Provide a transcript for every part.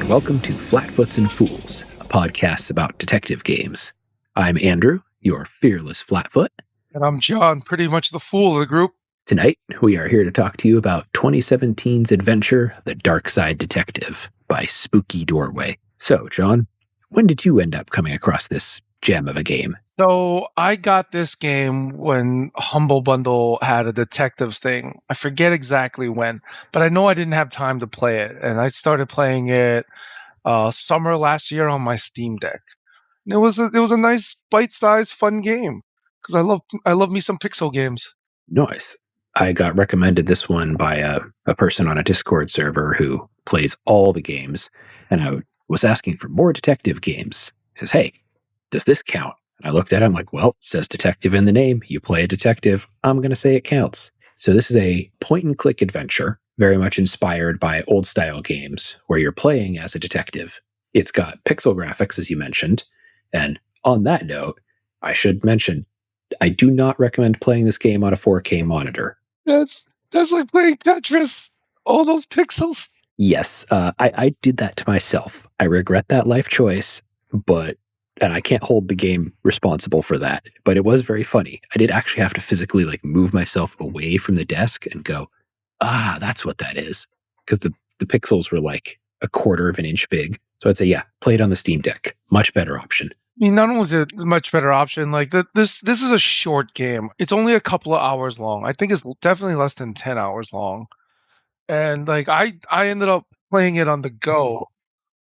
and welcome to Flatfoots and Fools, a podcast about detective games. I'm Andrew, your fearless Flatfoot. And I'm John, pretty much the fool of the group. Tonight, we are here to talk to you about 2017's adventure, The Darkside Detective, by Spooky Doorway. So, John, when did you end up coming across this gem of a game? So I got this game when Humble Bundle had a detectives thing. I forget exactly when, but I know I didn't have time to play it. And I started playing it summer last year on my Steam Deck. And it was a nice bite-sized fun game because I love me some pixel games. Nice. I got recommended this one by a person on a Discord server who plays all the games, and I was asking for more detective games. He says, hey, does this count? And I looked at it, I'm like, well, it says detective in the name. You play a detective. I'm going to say it counts. So this is a point-and-click adventure, very much inspired by old-style games where you're playing as a detective. It's got pixel graphics, as you mentioned, and on that note, I should mention, I do not recommend playing this game on a 4K monitor. That's like playing Tetris. All those pixels. Yes, I did that to myself. I regret that life choice, and I can't hold the game responsible for that. But it was very funny. I did actually have to physically move myself away from the desk and go, that's what that is. Because the pixels were like a quarter of an inch big. So I'd say, yeah, play it on the Steam Deck. Much better option. I mean, not only was it a much better option, this is a short game. It's only a couple of hours long. I think it's definitely less than 10 hours long. And I ended up playing it on the go,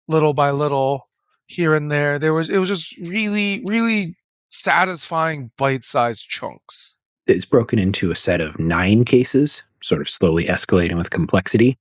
little by little, here and there. It was just really, really satisfying bite-sized chunks. It's broken into a set of 9 cases, sort of slowly escalating with complexity.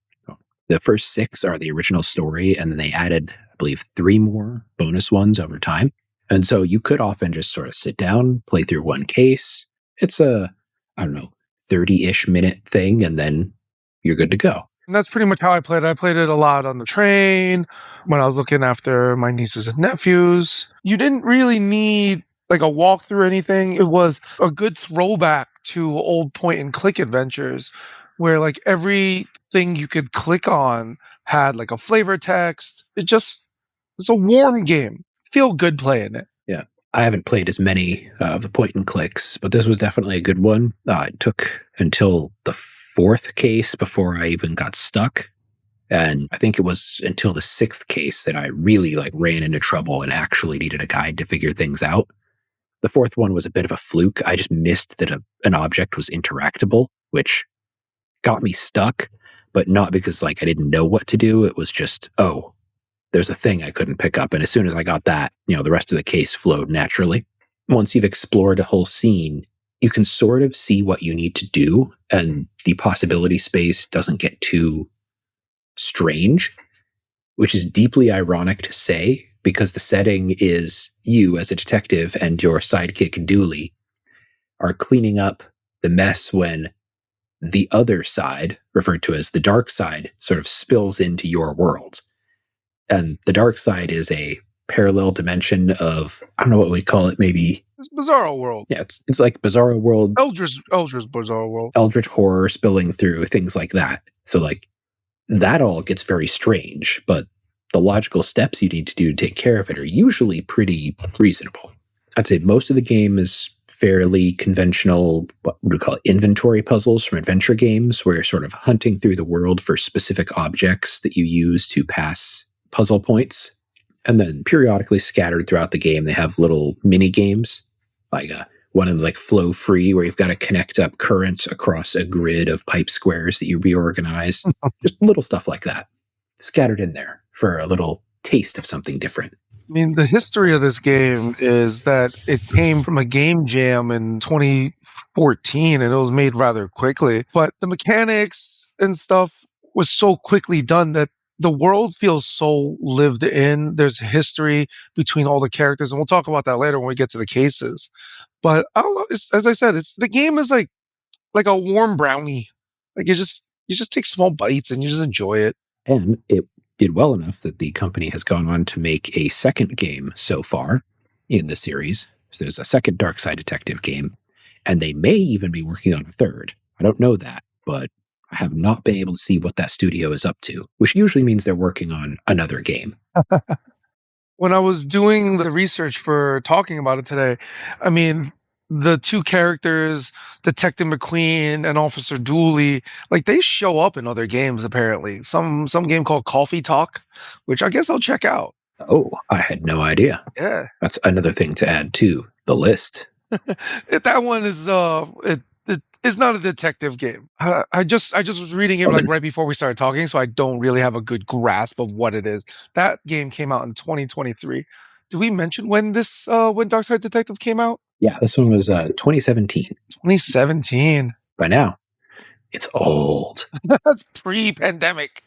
The first 6 are the original story, and then they added, I believe, 3 more bonus ones over time. And so you could often just sort of sit down, play through one case. It's a, 30-ish minute thing, and then you're good to go. And that's pretty much how I played it. I played it a lot on the train, when I was looking after my nieces and nephews. You didn't really need a walkthrough or anything. It was a good throwback to old point-and-click adventures, where everything you could click on had a flavor text. It's a warm game. Feel good playing it. Yeah. I haven't played as many of the point and clicks, but this was definitely a good one. It took until the 4th case before I even got stuck. And I think it was until the 6th case that I really ran into trouble and actually needed a guide to figure things out. The 4th one was a bit of a fluke. I just missed that an object was interactable, which got me stuck, but not because I didn't know what to do. It was just, there's a thing I couldn't pick up. And as soon as I got that, the rest of the case flowed naturally. Once you've explored a whole scene, you can sort of see what you need to do, and the possibility space doesn't get too strange, which is deeply ironic to say, because the setting is you as a detective and your sidekick Dooley are cleaning up the mess when the other side, referred to as the dark side, sort of spills into your world. And the dark side is a parallel dimension of, I don't know what we call it, maybe... It's Bizarro World. Yeah, it's like Bizarro World. Eldritch Bizarro World. Eldritch horror spilling through, things like that. So that all gets very strange, but the logical steps you need to do to take care of it are usually pretty reasonable. I'd say most of the game is fairly conventional, what we would call inventory puzzles from adventure games, where you're sort of hunting through the world for specific objects that you use to pass puzzle points. And then periodically scattered throughout the game, they have little mini games. One of them is flow free, where you've got to connect up current across a grid of pipe squares that you reorganize. Just little stuff like that scattered in there for a little taste of something different. I mean, the history of this game is that it came from a game jam in 2014, and it was made rather quickly. But the mechanics and stuff was so quickly done that the world feels so lived in. There's history between all the characters, and we'll talk about that later when we get to the cases. But I don't know. As I said, the game is like a warm brownie. You just take small bites and you just enjoy it. And it did well enough that the company has gone on to make a second game so far in the series. So there's a second Darkside Detective game, and they may even be working on a third. I don't know that, but I have not been able to see what that studio is up to, which usually means they're working on another game. When I was doing the research for talking about it today, I mean, the two characters, Detective McQueen and Officer Dooley, like they show up in other games apparently. Some game called Coffee Talk, which I guess I'll check out. Oh, I had no idea. Yeah. That's another thing to add to the list. That one is it's not a detective game. I just was reading it Well, like then, right before we started talking, so I don't really have a good grasp of what it is. That game came out in 2023. Did we mention when this when Darkside Detective came out? yeah, this one was 2017. 2017. By now, it's old. That's pre-pandemic.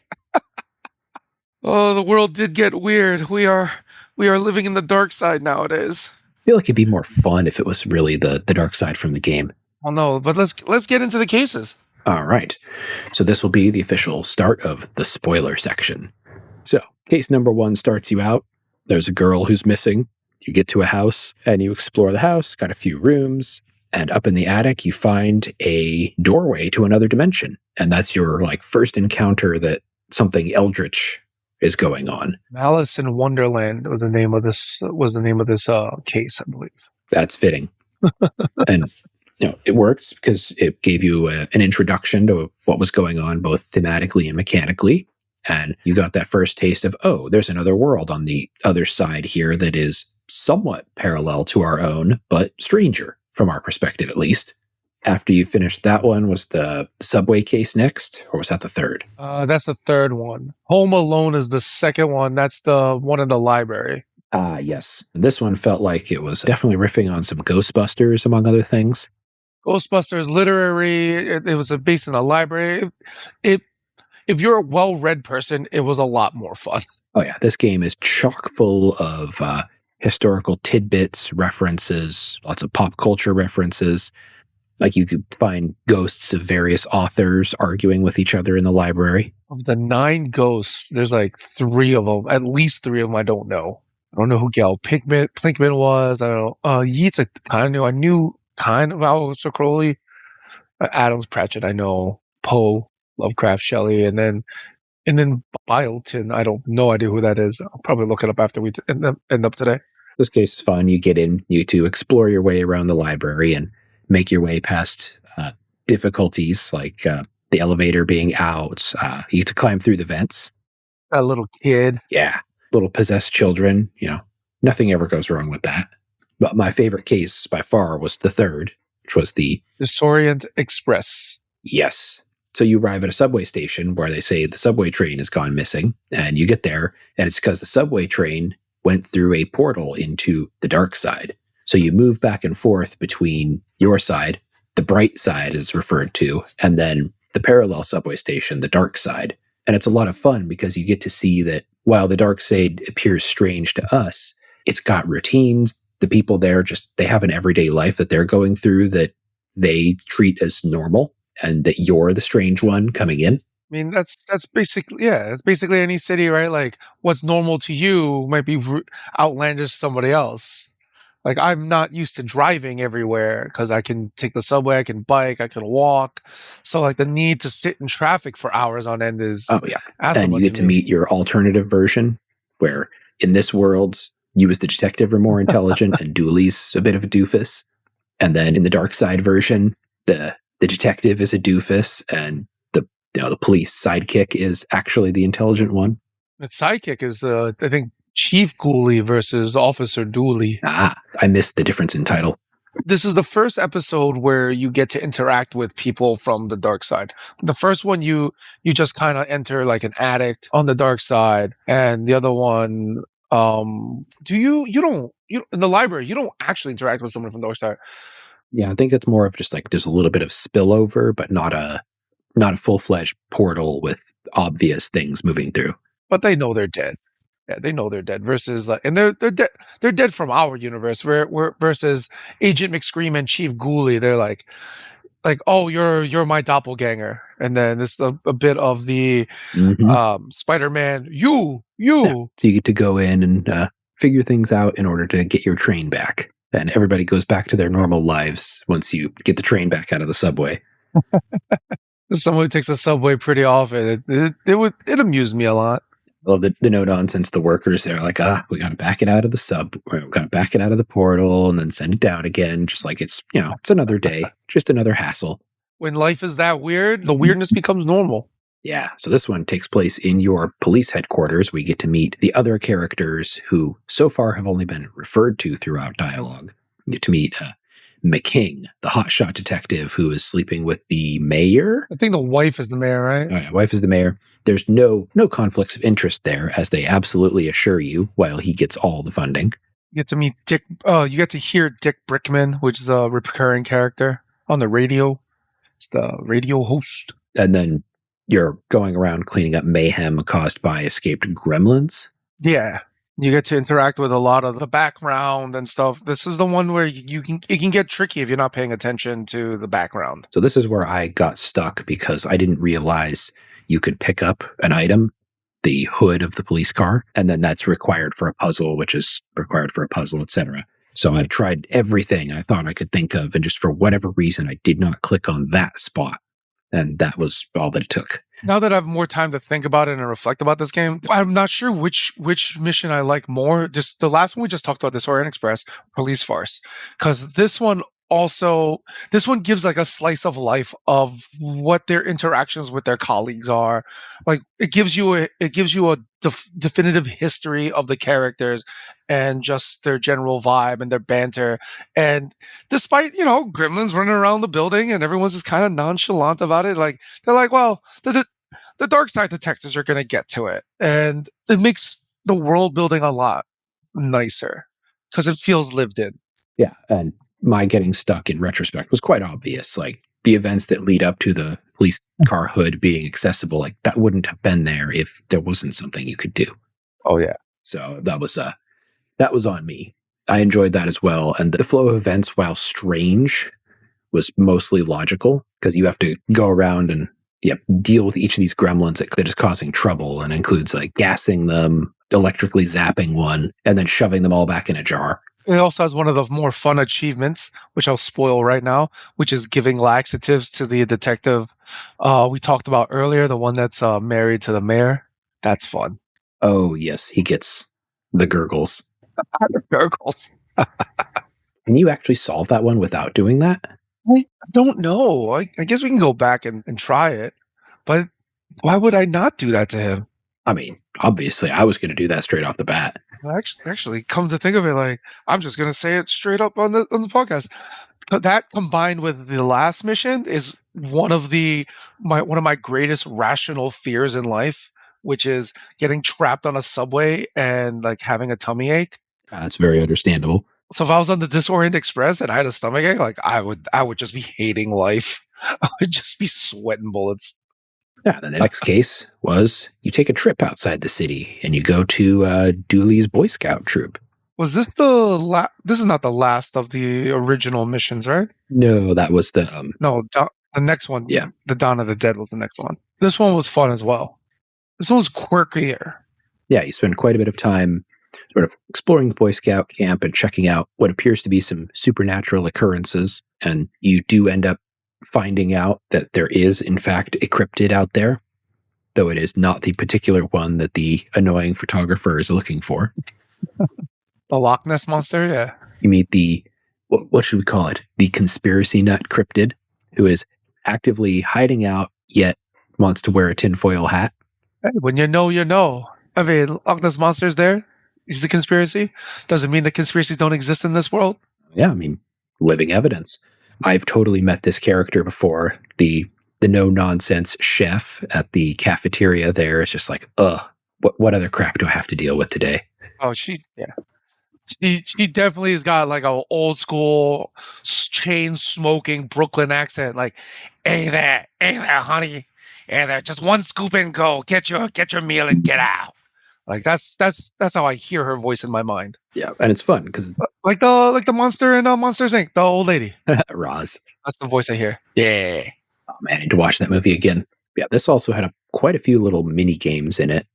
Oh, the world did get weird. We are living in the dark side nowadays. I feel like it'd be more fun if it was really the dark side from the game. Oh no, but let's get into the cases. All right. So this will be the official start of the spoiler section. So, case number 1 starts you out. There's a girl who's missing. You get to a house and you explore the house, got a few rooms, and up in the attic you find a doorway to another dimension. And that's your like first encounter that something eldritch is going on. Malice in Wonderland was the name of this case, I believe. That's fitting. And it works because it gave you an introduction to what was going on both thematically and mechanically. And you got that first taste of, oh, there's another world on the other side here that is somewhat parallel to our own, but stranger from our perspective, at least. After you finished that one, was the subway case next, or was that the third? That's the third one. Home Alone is the second one. That's the one in the library. Yes. This one felt like it was definitely riffing on some Ghostbusters, among other things. Ghostbusters literary. It was based in a library. If you're a well-read person, it was a lot more fun. Oh yeah, this game is chock full of historical tidbits, references, lots of pop culture references. Like you could find ghosts of various authors arguing with each other in the library. Of the 9 ghosts, there's like 3 of them, at least 3 of them I don't know. I don't know who Gal Plinkman was. I don't know. Yeats, I kind of knew. I knew kind of Aleister Crowley. Adams Pratchett, I know. Poe, Lovecraft, Shelley, and then Bilton. I don't no idea who that is. I'll probably look it up after we end up today. This case is fun. You get in, you get to explore your way around the library and make your way past difficulties like the elevator being out. You get to climb through the vents. A little kid. Yeah. Little possessed children. Nothing ever goes wrong with that. But my favorite case by far was the third, which was the Disorient Express. Yes. So you arrive at a subway station where they say the subway train has gone missing, and you get there, and it's because the subway train went through a portal into the dark side. So you move back and forth between your side, the bright side is referred to, and then the parallel subway station, the dark side. And it's a lot of fun because you get to see that while the dark side appears strange to us, it's got routines. The people there they have an everyday life that they're going through that they treat as normal, and that you're the strange one coming in. I mean, that's basically, yeah, it's basically any city, right? Like what's normal to you might be outlandish to somebody else. Like I'm not used to driving everywhere because I can take the subway, I can bike, I can walk. So like the need to sit in traffic for hours on end is Oh yeah. And anathema you get to me. meet your alternative version where in this world, you as the detective are more intelligent and Dooley's a bit of a doofus. And then in the dark side version, the detective is a doofus and the police sidekick is actually the intelligent one. The sidekick is I think Chief Ghoulie versus Officer Dooley. I missed the difference in title. This is the first episode where you get to interact with people from the dark side. The first one you just kind of enter like an addict on the dark side, and the other one you don't in the library you don't actually interact with someone from the dark side. Yeah, I think it's more of just like there's a little bit of spillover, but not a full-fledged portal with obvious things moving through. But they know they're dead. Yeah, they know they're dead. Versus like, and they're dead. They're dead from our universe. Where versus Agent McScream and Chief Ghoulie, they're like, oh, you're my doppelganger. And then it's a bit of the Spider-Man. You. Yeah. So you get to go in and figure things out in order to get your train back. And everybody goes back to their normal lives once you get the train back out of the subway. As someone who takes the subway pretty often, it amused me a lot. Well, the no nonsense, the workers, they're like, we got to back it out of the sub, we got to back it out of the portal and then send it down again. Just like it's, it's another day, just another hassle. When life is that weird, the weirdness becomes normal. Yeah. So this one takes place in your police headquarters. We get to meet the other characters who so far have only been referred to throughout dialogue. We get to meet McKing, the hotshot detective who is sleeping with the mayor. I think the wife is the mayor, right? Oh, yeah, wife is the mayor. There's no conflicts of interest there, as they absolutely assure you, while he gets all the funding. You get to meet Dick. Oh, you get to hear Dick Brickman, which is a recurring character on the radio. It's the radio host. And then you're going around cleaning up mayhem caused by escaped gremlins. Yeah. You get to interact with a lot of the background and stuff. This is the one where it can get tricky if you're not paying attention to the background. So this is where I got stuck because I didn't realize you could pick up an item, the hood of the police car, and then that's required for a puzzle, which is required for a puzzle, etc. So I've tried everything I thought I could think of, and just for whatever reason, I did not click on that spot. And that was all that it took. Now that I have more time to think about it and reflect about this game, I'm not sure which mission I like more. Just the last one we just talked about, this Orient Express, Police Farce. Because this one gives like a slice of life of what their interactions with their colleagues are. Like it gives you a definitive history of the characters and just their general vibe and their banter. And despite, gremlins running around the building and everyone's just kind of nonchalant about it, like they're like, well, the Darkside Detectives are going to get to it. And it makes the world building a lot nicer because it feels lived in. Yeah. And my getting stuck in retrospect was quite obvious. Like the events that lead up to the police car hood being accessible, like that wouldn't have been there if there wasn't something you could do. Oh yeah. So that was on me. I enjoyed that as well. And the flow of events, while strange, was mostly logical because you have to go around and deal with each of these gremlins that is causing trouble, and includes like gassing them, electrically zapping one, and then shoving them all back in a jar. It also has one of the more fun achievements, which I'll spoil right now, which is giving laxatives to the detective we talked about earlier, the one that's married to the mayor. That's fun. Oh, yes. He gets the gurgles. The gurgles. Can you actually solve that one without doing that? I don't know. I guess we can go back and try it. But why would I not do that to him? I mean, obviously, I was going to do that straight off the bat. Actually, come to think of it, like I'm just gonna say it straight up on the podcast. That combined with the last mission is one of my greatest rational fears in life, which is getting trapped on a subway and like having a tummy ache. That's very understandable. So if I was on the Disorient Express and I had a stomach ache, like I would just be hating life. I would just be sweating bullets. Yeah, then the next case was you take a trip outside the city and you go to Dooley's Boy Scout troop. Was this this is not the last of the original missions, right? No, that was the... No, the next one. Yeah. The Dawn of the Dead was the next one. This one was fun as well. This one was quirkier. Yeah, you spend quite a bit of time sort of exploring the Boy Scout camp and checking out what appears to be some supernatural occurrences. And you do end up finding out that there is, in fact, a cryptid out there, though it is not the particular one that the annoying photographer is looking for. The Loch Ness Monster, yeah. You meet the, what should we call it? The conspiracy nut cryptid, who is actively hiding out, yet wants to wear a tinfoil hat. Hey, when you know, you know. I mean, Loch Ness Monster's there. He's a conspiracy. Doesn't mean that conspiracies don't exist in this world. Yeah, I mean, living evidence. I've totally met this character before. The no-nonsense chef at the cafeteria there is just like, what other crap do I have to deal with today? Oh, she definitely has got like an old school chain smoking Brooklyn accent. Like, hey there, honey, hey there, just one scoop and go. Get your meal and get out. Like that's how I hear her voice in my mind. Yeah, and it's fun because like the monster in Monsters Inc., the old lady, Roz. That's the voice I hear. Yeah. Oh man, I need to watch that movie again. Yeah, this also had quite a few little mini games in it,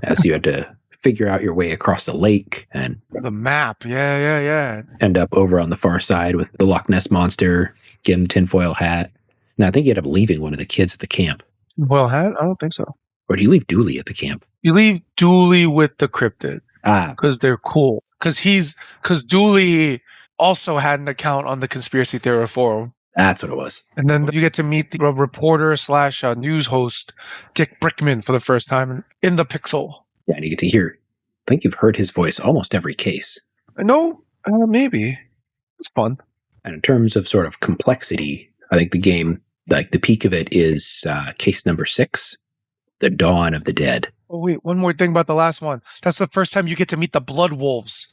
as you had to figure out your way across the lake and the map. Yeah. End up over on the far side with the Loch Ness Monster, getting the tinfoil hat. Now, I think you end up leaving one of the kids at the camp. Well, I don't think so. Or do you leave Dooley at the camp? You leave Dooley with the cryptid Ah, because they're cool. Because Dooley also had an account on the conspiracy theory forum. that's what it was. And then you get to meet the reporter slash news host, Dick Brickman, for the first time in the Pixel. Yeah, and you get to hear. I think you've heard his voice almost every case. No, maybe. It's fun. And in terms of sort of complexity, I think the game, like the peak of it is case number 6, The Dawn of the Dead. Oh, wait, one more thing about the last one. That's the first time you get to meet the Blood Wolves.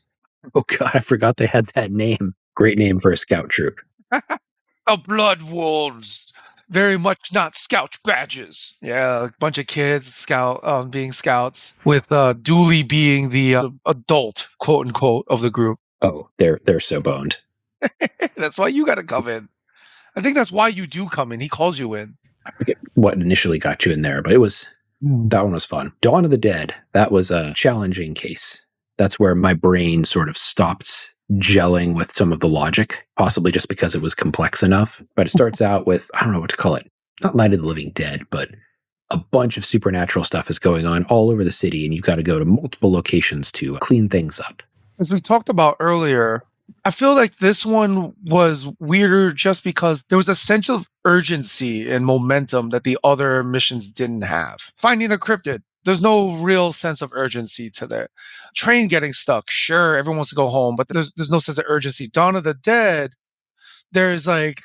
Oh, God, I forgot they had that name. Great name for a scout troop. The Blood Wolves. Very much not scout badges. Yeah, a bunch of kids being scouts, with Dooley being the adult, quote unquote, of the group. Oh, they're so boned. That's why you got to come in. I think that's why you do come in. He calls you in. I forget what initially got you in there, but that one was fun. Dawn of the Dead, that was a challenging case. That's where my brain sort of stopped gelling with some of the logic, possibly just because it was complex enough. But it starts out with, I don't know what to call it, not Night of the Living Dead, but a bunch of supernatural stuff is going on all over the city, and you've got to go to multiple locations to clean things up. As we talked about earlier, I feel like this one was weirder just because there was a sense of urgency and momentum that the other missions didn't have. Finding the cryptid, there's no real sense of urgency to that. Train getting stuck, sure, everyone wants to go home, but there's no sense of urgency. Dawn of the Dead, there's a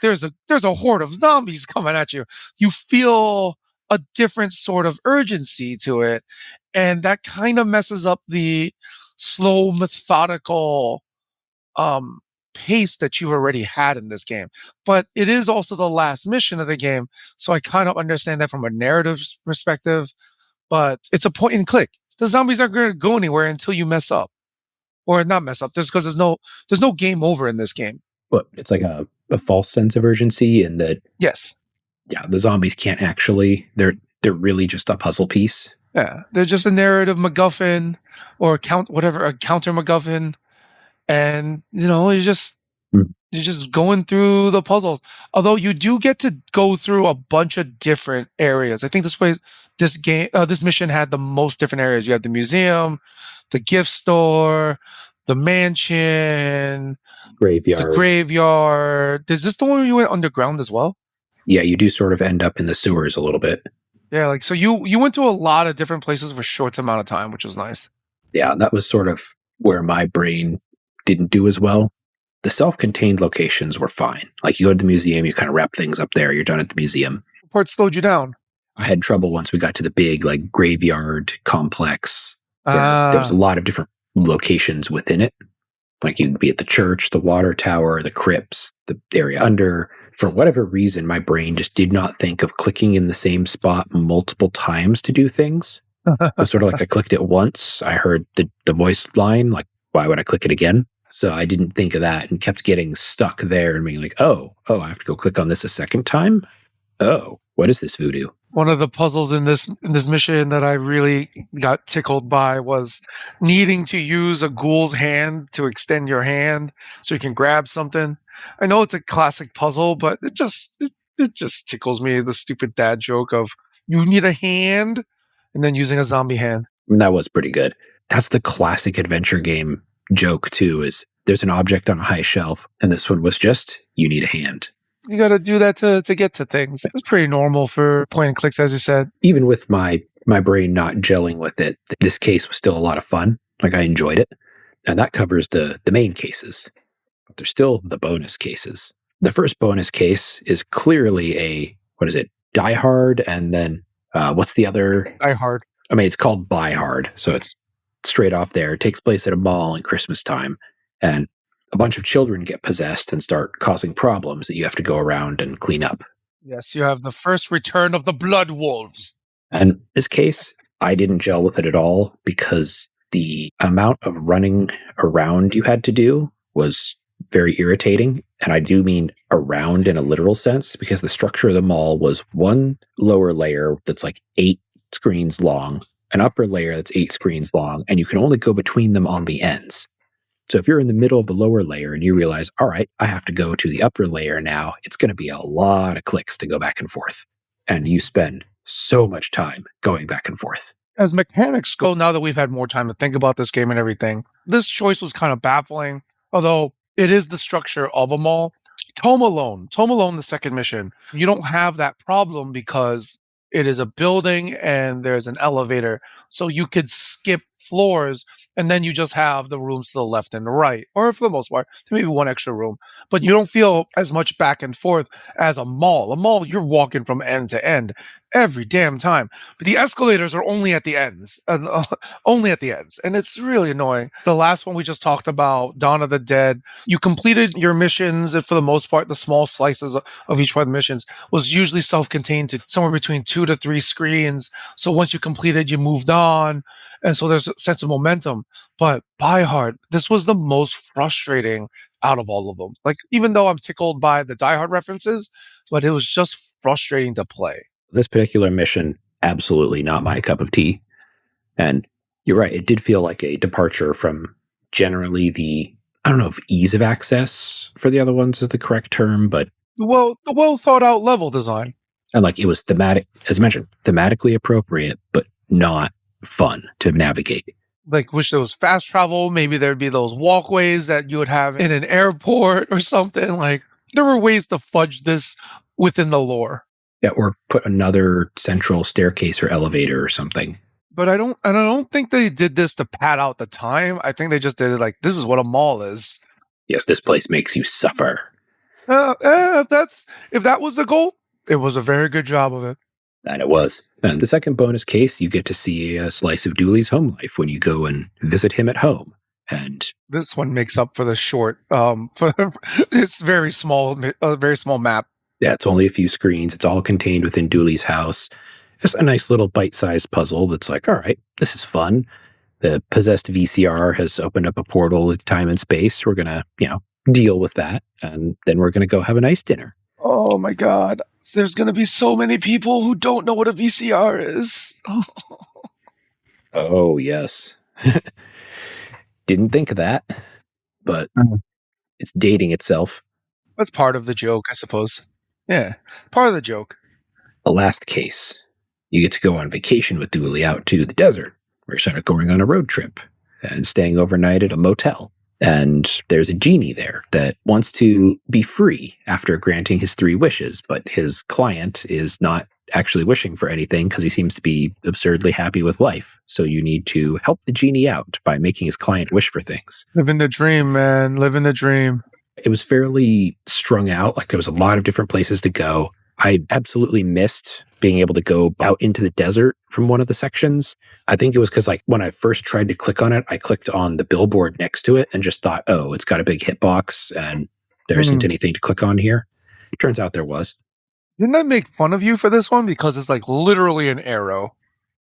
horde of zombies coming at you. You feel a different sort of urgency to it, and that kind of messes up the slow, methodical pace that you've already had in this game. But it is also the last mission of the game, so I kind of understand that from a narrative perspective. But it's a point and click. The zombies aren't going to go anywhere until you mess up, or not mess up. Just because there's no game over in this game. But it's like a false sense of urgency in that, Yes, yeah, the zombies can't actually. They're really just a puzzle piece. yeah, they're just a narrative MacGuffin or a counter MacGuffin, and you're just going through the puzzles. Although you do get to go through a bunch of different areas. I think this mission had the most different areas. You have the museum, the gift store, the mansion, Graveyard. the graveyard. Is this the one where you went underground as well? Yeah, you do sort of end up in the sewers a little bit. Yeah, like so you went to a lot of different places for a short amount of time, which was nice. Yeah, that was sort of where my brain didn't do as well. The self-contained locations were fine. Like you go to the museum, you kind of wrap things up there, you're done at the museum. What part slowed you down? I had trouble once we got to the big like graveyard complex. There was a lot of different locations within it. Like you'd be at the church, the water tower, the crypts, the area under. For whatever reason, my brain just did not think of clicking in the same spot multiple times to do things. It was sort of like I clicked it once. I heard the voice line, like, why would I click it again? So I didn't think of that and kept getting stuck there and being like, oh, I have to go click on this a second time? Oh, what is this voodoo? One of the puzzles in this mission that I really got tickled by was needing to use a ghoul's hand to extend your hand so you can grab something. I know it's a classic puzzle, but it just tickles me, the stupid dad joke of you need a hand and then using a zombie hand. And that was pretty good. That's the classic adventure game joke too, is there's an object on a high shelf and this one was just, you need a hand. You got to do that to get to things. It's pretty normal for point and clicks, as you said. Even with my brain not gelling with it, this case was still a lot of fun. Like I enjoyed it. And that covers the main cases. But there's still the bonus cases. The first bonus case is clearly Die Hard, and then what's the other? Die Hard. I mean, it's called Buy Hard, so it's straight off there. It takes place at a mall in Christmas time, and a bunch of children get possessed and start causing problems that you have to go around and clean up. Yes, you have the first return of the Blood Wolves. And this case, I didn't gel with it at all because the amount of running around you had to do was very irritating. And I do mean around in a literal sense, because the structure of the mall was one lower layer that's like 8 screens long, an upper layer that's 8 screens long, and you can only go between them on the ends. So if you're in the middle of the lower layer and you realize, all right, I have to go to the upper layer now, it's going to be a lot of clicks to go back and forth. And you spend so much time going back and forth. As mechanics go, now that we've had more time to think about this game and everything, this choice was kind of baffling, although it is the structure of a mall. Tome Alone, the second mission, you don't have that problem because it is a building and there's an elevator. So you could skip floors and then you just have the rooms to the left and the right, or for the most part, maybe one extra room. But you don't feel as much back and forth as a mall. A mall, you're walking from end to end every damn time. But the escalators are only at the ends, only at the ends. And it's really annoying. The last one we just talked about, Dawn of the Dead, you completed your missions, and for the most part, the small slices of each part of the missions was usually self-contained to somewhere between 2 to 3 screens. So once you completed, you moved on. And so there's a sense of momentum. But by heart, this was the most frustrating out of all of them. Like, even though I'm tickled by the Die Hard references, but it was just frustrating to play. This particular mission, absolutely not my cup of tea. And you're right, it did feel like a departure from generally I don't know if ease of access for the other ones is the correct term, but The well thought out level design. and like it was thematic, as mentioned, thematically appropriate, but not fun to navigate. Like, wish there was fast travel. Maybe there'd be those walkways that you would have in an airport or something. Like, there were ways to fudge this within the lore. Yeah, or put another central staircase or elevator or something. But I don't think they did this to pad out the time. I think they just did it like, this is what a mall is. Yes, this place makes you suffer. If that was the goal, it was a very good job of it. And it was. And the second bonus case, you get to see a slice of Dooley's home life when you go and visit him at home. And this one makes up for the short. It's very small, a very small map. Yeah, it's only a few screens. It's all contained within Dooley's house. Just a nice little bite-sized puzzle that's like, all right, this is fun. The possessed VCR has opened up a portal in time and space. We're going to, deal with that. And then we're going to go have a nice dinner. Oh my God. There's going to be so many people who don't know what a VCR is. Oh, yes. Didn't think of that, but it's dating itself. That's part of the joke, I suppose. Yeah, part of the joke. The last case, you get to go on vacation with Dooley out to the desert. We're sort of going on a road trip and staying overnight at a motel. And there's a genie there that wants to be free after granting his 3 wishes, but his client is not actually wishing for anything because he seems to be absurdly happy with life. So you need to help the genie out by making his client wish for things. Living the dream, man. Living the dream. It was fairly strung out. Like there was a lot of different places to go. I absolutely missed being able to go out into the desert from one of the sections. I think it was because like when I first tried to click on it, I clicked on the billboard next to it and just thought, oh, it's got a big hitbox and there isn't anything to click on here. It turns out there was. Didn't I make fun of you for this one? Because it's like literally an arrow.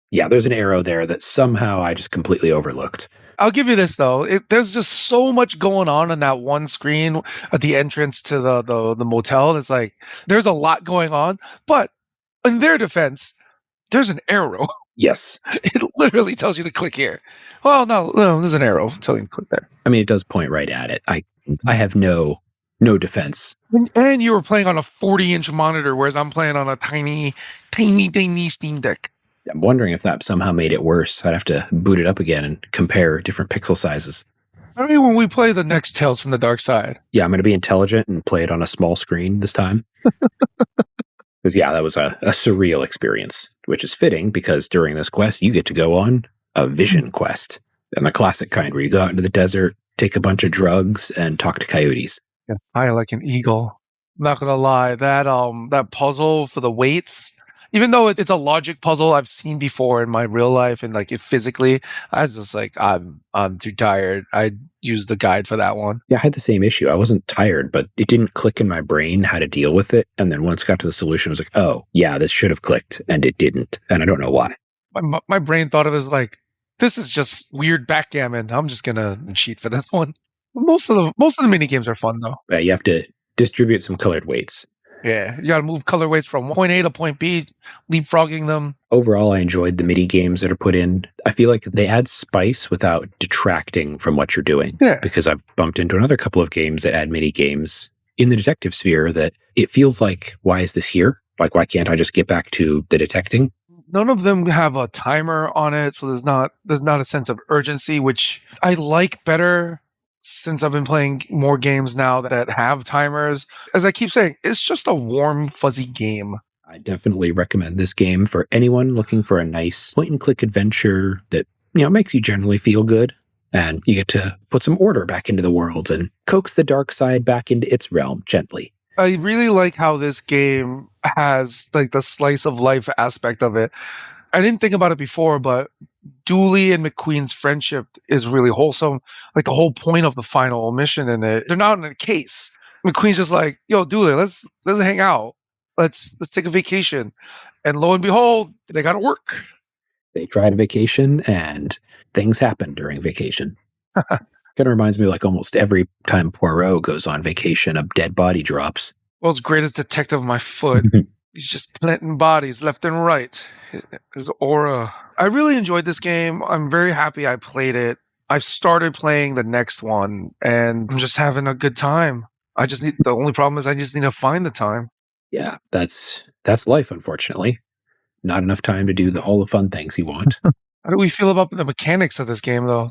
Yeah, there's an arrow there that somehow I just completely overlooked. I'll give you this though. There's just so much going on in that one screen at the entrance to the motel. It's like there's a lot going on, but in their defense, there's an arrow. Yes. It literally tells you to click here. Well, no, there's an arrow telling you to click there. I mean, it does point right at it. I have no defense. And you were playing on a 40-inch monitor, whereas I'm playing on a tiny Steam Deck. I'm wondering if that somehow made it worse. I'd have to boot it up again and compare different pixel sizes. I mean, when we play the next Tales from the Dark Side. Yeah, I'm going to be intelligent and play it on a small screen this time. Because, yeah, that was a surreal experience, which is fitting because during this quest, you get to go on a vision quest. And the classic kind where you go out into the desert, take a bunch of drugs, and talk to coyotes. Yeah, high like an eagle. I'm not going to lie. That puzzle for the weights, even though it's a logic puzzle I've seen before in my real life and like it physically, I was just like, I'm too tired. I used the guide for that one. Yeah, I had the same issue. I wasn't tired, but it didn't click in my brain how to deal with it. And then once I got to the solution, I was like, oh, yeah, this should have clicked. And it didn't. And I don't know why. My brain thought of it as like, this is just weird backgammon. I'm just going to cheat for this one. Most of the mini games are fun though. You have to distribute some colored weights. Yeah, you got to move colorways from point A to point B, leapfrogging them. Overall, I enjoyed the mini games that are put in. I feel like they add spice without detracting from what you're doing. Yeah. Because I've bumped into another couple of games that add mini games in the detective sphere that it feels like, why is this here? Like, why can't I just get back to the detecting? None of them have a timer on it, so there's not a sense of urgency, which I like better since I've been playing more games now that have timers. As I keep saying, it's just a warm, fuzzy game. I definitely recommend this game for anyone looking for a nice point and click adventure that, makes you generally feel good. And you get to put some order back into the world and coax the dark side back into its realm gently. I really like how this game has like the slice of life aspect of it. I didn't think about it before, but Dooley and McQueen's friendship is really wholesome. Like the whole point of the final mission in it, they're not in a case. McQueen's just like, "Yo, Dooley, let's hang out. Let's take a vacation." And lo and behold, they got to work. They tried a vacation and things happen during vacation. Kind of reminds me like almost every time Poirot goes on vacation, a dead body drops. World's greatest detective, my foot. He's just planting bodies left and right. His aura. I really enjoyed this game. I'm very happy I played it. I've started playing the next one, and I'm just having a good time. The only problem is I just need to find the time. Yeah, that's life, unfortunately. Not enough time to do all the fun things you want. How do we feel about the mechanics of this game, though?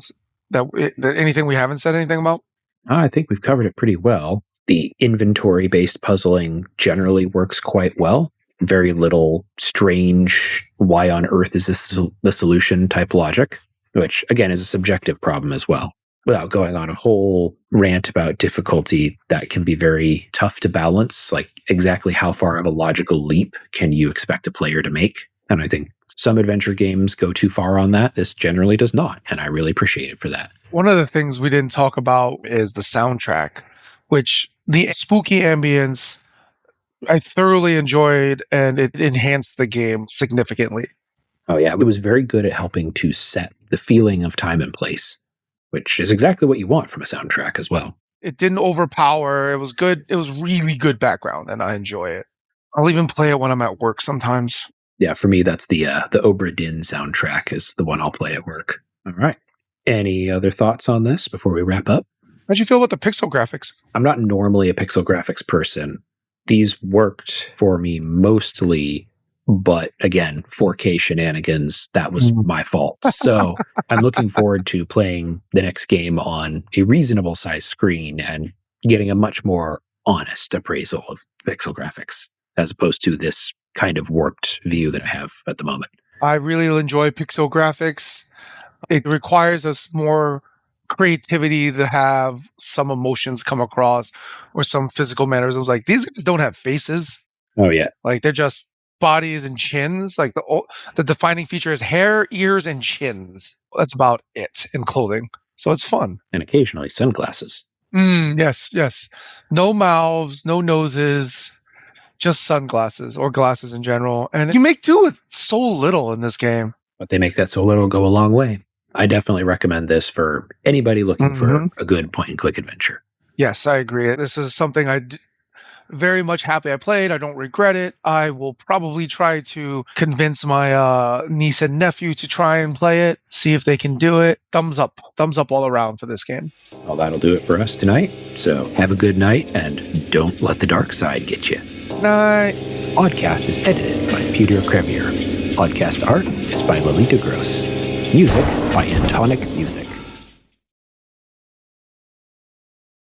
Anything we haven't said anything about? I think we've covered it pretty well. The inventory-based puzzling generally works quite well. Very little strange, why on earth is this the solution type logic, which, again, is a subjective problem as well. Without going on a whole rant about difficulty, that can be very tough to balance. Like, exactly how far of a logical leap can you expect a player to make? And I think some adventure games go too far on that. This generally does not, and I really appreciate it for that. One of the things we didn't talk about is the soundtrack, which the spooky ambience I thoroughly enjoyed, and it enhanced the game significantly. Oh yeah, it was very good at helping to set the feeling of time and place, which is exactly what you want from a soundtrack as well. It didn't overpower. It was good. It was really good background, and I enjoy it. I'll even play it when I'm at work sometimes. Yeah, for me, that's the Obra Dinn soundtrack is the one I'll play at work. All right. Any other thoughts on this before we wrap up? How'd you feel about the pixel graphics? I'm not normally a pixel graphics person. These worked for me mostly, but again, 4K shenanigans, that was my fault. So I'm looking forward to playing the next game on a reasonable size screen and getting a much more honest appraisal of pixel graphics, as opposed to this kind of warped view that I have at the moment. I really enjoy pixel graphics. It requires us more creativity to have some emotions come across or some physical mannerisms. Like, these guys don't have faces. Oh, yeah. Like, they're just bodies and chins. Like, the defining feature is hair, ears, and chins. That's about it in clothing. So it's fun. And occasionally sunglasses. Yes. No mouths, no noses. Just sunglasses or glasses in general. And you make do with so little in this game. But they make that so little go a long way. I definitely recommend this for anybody looking for a good point-and-click adventure. Yes, I agree. This is something very much happy I played. I don't regret it. I will probably try to convince my niece and nephew to try and play it, see if they can do it. Thumbs up all around for this game. Well, that'll do it for us tonight. So have a good night, and don't let the dark side get you. Night. Podcast is edited by Peter Crevier. Podcast art is by Lolita Gross. Music by Antonic Music.